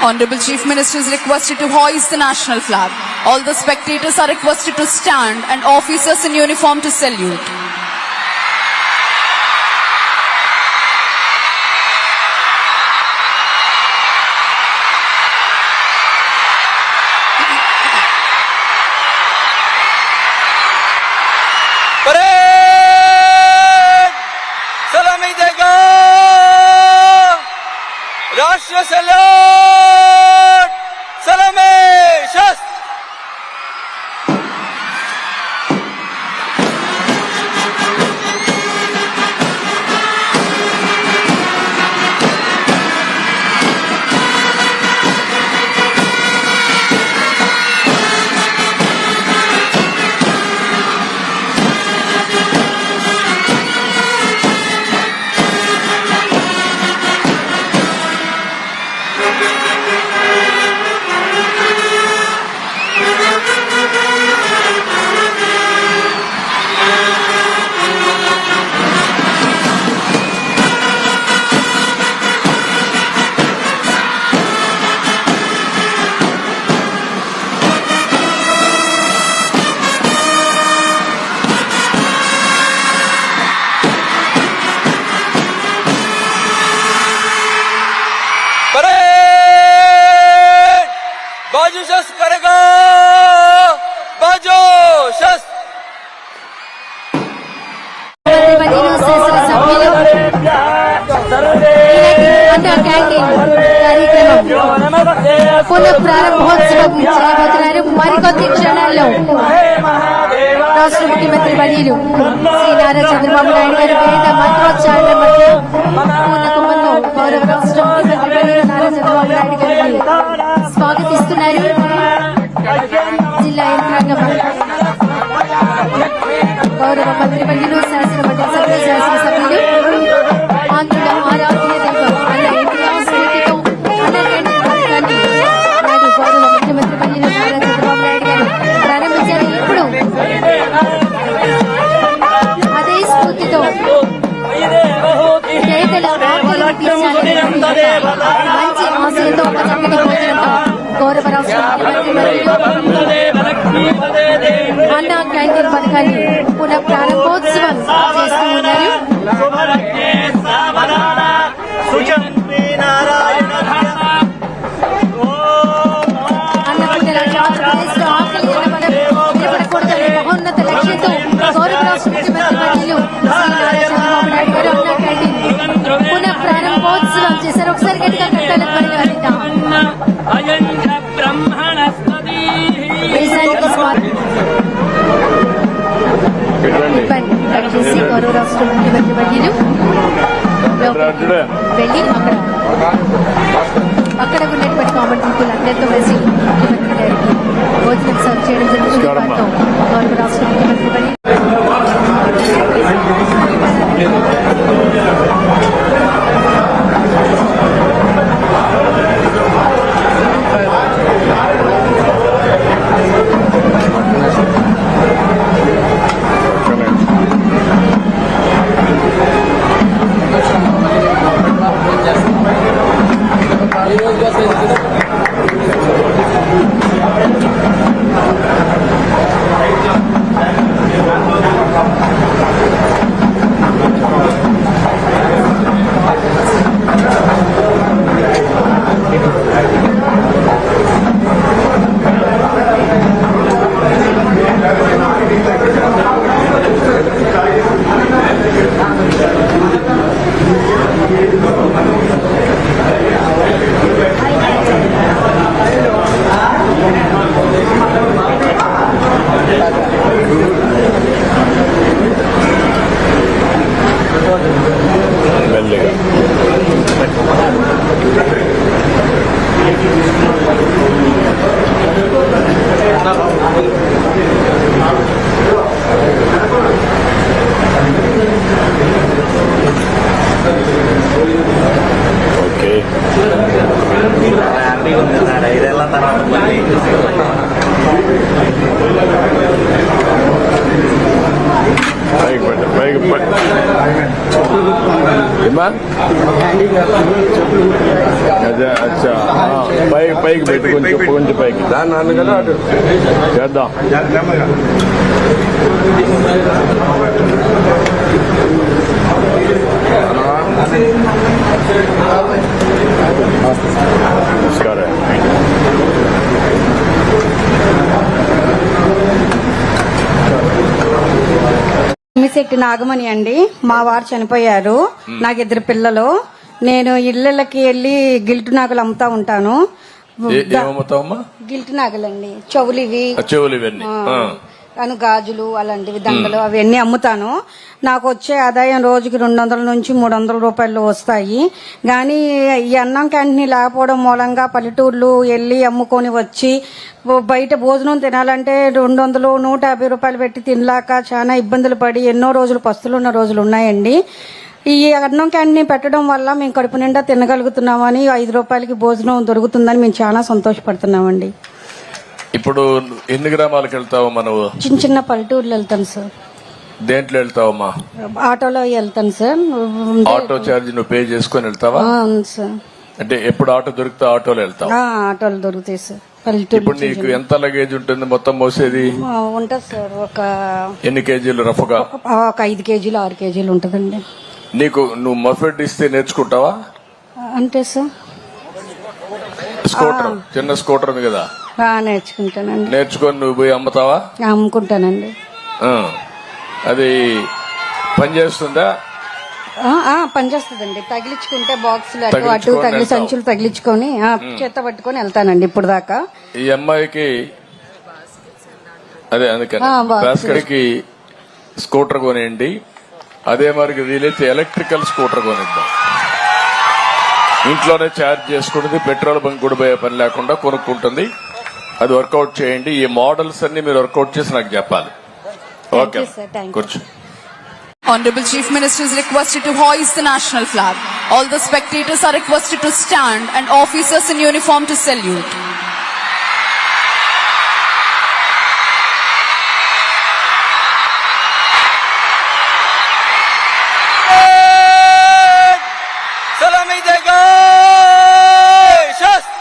Honorable Chief Minister is requested to hoist the national flag. All the spectators are requested to stand and officers in uniform to salute. सलामी देगा राष्ट्र सलाम सलामी शस्त्र बाजू शस्त्र करेगा बाजू शस्त्र పునః ప్రారంభోత్సవం చేయబోతున్నారు మరికొద్ది క్షణాల్లో రాష్ట్ర ముఖ్యమంత్రి వర్యులు శ్రీ నారా చంద్రబాబు నాయుడు గారి వేద మంత్రోచ్చారణ మధ్య పూర్ణకుంభంలో గౌరవ రాష్ట్ర ముఖ్యమంత్రి వర్యులు నారా చంద్రబాబు నాయుడు గారిని స్వాగతిస్తున్నారు జిల్లా యంత్రాంగం గౌరవ మంత్రి వర్యులు శాసనమండలి సభ్యులు శాసనసభ్యులు ఆంధ్రుల ఆరాధ్య దైవం అన్న ఎన్టీఆర్ స్ఫూర్తితో అన్న క్యాంటీన్ పథకాన్ని నాడు గౌరవ ముఖ్యమంత్రి వర్యులు నారా చంద్రబాబు నాయుడు గారు ప్రారంభించారు. ఇప్పుడు అదే స్ఫూర్తితో పేదల ఆకలిని తీర్చాలని మంచి ఆశయంతో ఒక చక్కటి భోజనంతో గౌరవ రాష్ట్ర ముఖ్యమంత్రి వర్యులు అన్న క్యాంటీన్ పథకాన్ని పునః ప్రారంభోత్సవం చేస్తూ ఉన్నారు. అన్నపూర్ణ ఆంధ్రప్రదేశ్ లో ఆకలి అన్నపదం నిలబడకూడదనే మహోన్నత లక్ష్యంతో గౌరవ రాష్ట్ర ముఖ్యమంత్రి వర్యులు శ్రీ నారా చంద్రబాబు నాయుడు గారు అన్న క్యాంటీన్ పునః ప్రారంభోత్సవం చేశారు. ఒకసారి గట్టిగా కట్టాల ధ్వనిలో అందిద్దాం. చేసి గౌరవ రాష్ట్ర ముఖ్యమంత్రి వర్యులు వెళ్ళి అక్కడ ఉన్నటువంటి కామన్ పీపుల్ అందరితో కలిసి ముఖ్యమంత్రి గారికి భోజనం సర్వ్ చేయడం జరుగుతుంది. గౌరవ రాష్ట్ర ముఖ్యమంత్రి వర్యులు పైకి పెట్టు పైకి ఏమా అదే అచ్చా పైకి పెట్టు కొంచెం పైకి చేద్దాం. నమస్కారం. మిశెట్టి నాగమణి అండి. మా వారు చనిపోయారు. నాకు 2 పిల్లలు. నేను ఇళ్ళకి వెళ్ళి గిల్టు నాగులు అమ్ముతా ఉంటాను. ఏమవుతావమ్మా? గిల్టు నాగులండి, చెవులివి, ఇవన్నీ గాజులు అలాంటివి, దండలు అవన్నీ అమ్ముతాను. నాకు వచ్చే ఆదాయం రోజుకి 200 నుంచి 300 రూపాయలు వస్తాయి. కానీ ఈ అన్నం క్యాంటీన్ లేకపోవడం మూలంగా పల్లెటూర్లు వెళ్ళి అమ్ముకొని వచ్చి బయట భోజనం తినాలంటే 200, 150 రూపాయలు పెట్టి తినలాక చాలా ఇబ్బందులు పడి ఎన్నో రోజులు పస్తులున్న రోజులు ఉన్నాయండి. ఈ అన్నం క్యాంటీన్ పెట్టడం వల్ల మేము కడుపు నిండా తినగలుగుతున్నామని, 5 రూపాయలకి భోజనం దొరుకుతుందని మేము చాలా సంతోషపడుతున్నామండి. ఇప్పుడు ఎన్ని గ్రామాలకు వెళ్తావమ్మా నువ్వు? చిన్న చిన్న పల్లెటూర్లు వెళ్తాను సార్. దేంట్లో వెళ్తావమ్మా? ఆటోలో వెళ్తాను సార్. ఆటో ఛార్జ్ నువ్వు పే చేసుకుని వెళ్తావా? అవును సార్. అంటే ఎప్పుడు ఆటో దొరికితే ఆటోలో వెళ్తావు? ఆటోలు దొరుకుతాయి సార్. పల్లెటూరు ఇప్పుడు నీకు ఎంత లగేజ్ ఉంటుంది మొత్తం మోసేది? ఉంటుంది సార్. ఒక ఎన్ని కేజీలు రఫ్గా? ఒక 5 కేజీలు 6 కేజీలు ఉంటుందండి. నువ్వు మఫెడ్ ఇస్తే నేర్చుకుంటావా? అంటే సార్ స్కూటర్, చిన్న స్కూటర్ ఉంది కదా, నేర్చుకుంటానండి. నేర్చుకొని నువ్వు పోయి అమ్ముతావా? అమ్ముకుంటానండి. అది పనిచేస్తుందా? పనిచేస్తుందండి. తగిలించుకుంటే బాక్సులు అటు తగిలి సంచులు తగిలించుకొని చేత పట్టుకొని వెళ్తానండి ఇప్పుడు దాకా. ఈ అమ్మాయికి అదే అందుకని భాస్కర్కి స్కూటర్ కొనేయండి. అదే మరికి వీలైతే ఎలక్ట్రికల్ స్కూటర్ కొనిద్దాం. ఇంట్లోనే ఛార్జ్ చేసుకుంటుంది, పెట్రోల్ బంక్ కూడా పోయే పని లేకుండా కొనుక్కుంటుంది. అది వర్కౌట్ చేయండి. ఈ మోడల్స్ అన్ని మీరు వర్కౌట్ చేసి నాకు చెప్పాలి. ఓకే, కూర్చో. Honorable Chief Minister is requested to hoist the national flag. All the spectators are requested to stand and officers in uniform to salute. सलामी देगा शस्त्र.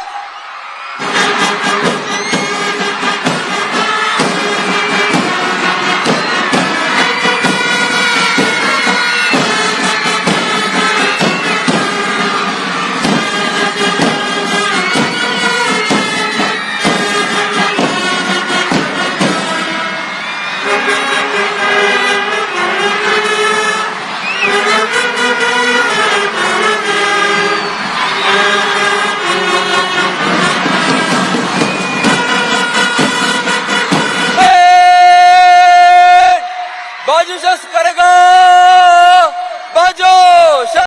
बाजू शस्त्र करेगा, बाजू शस्त्र.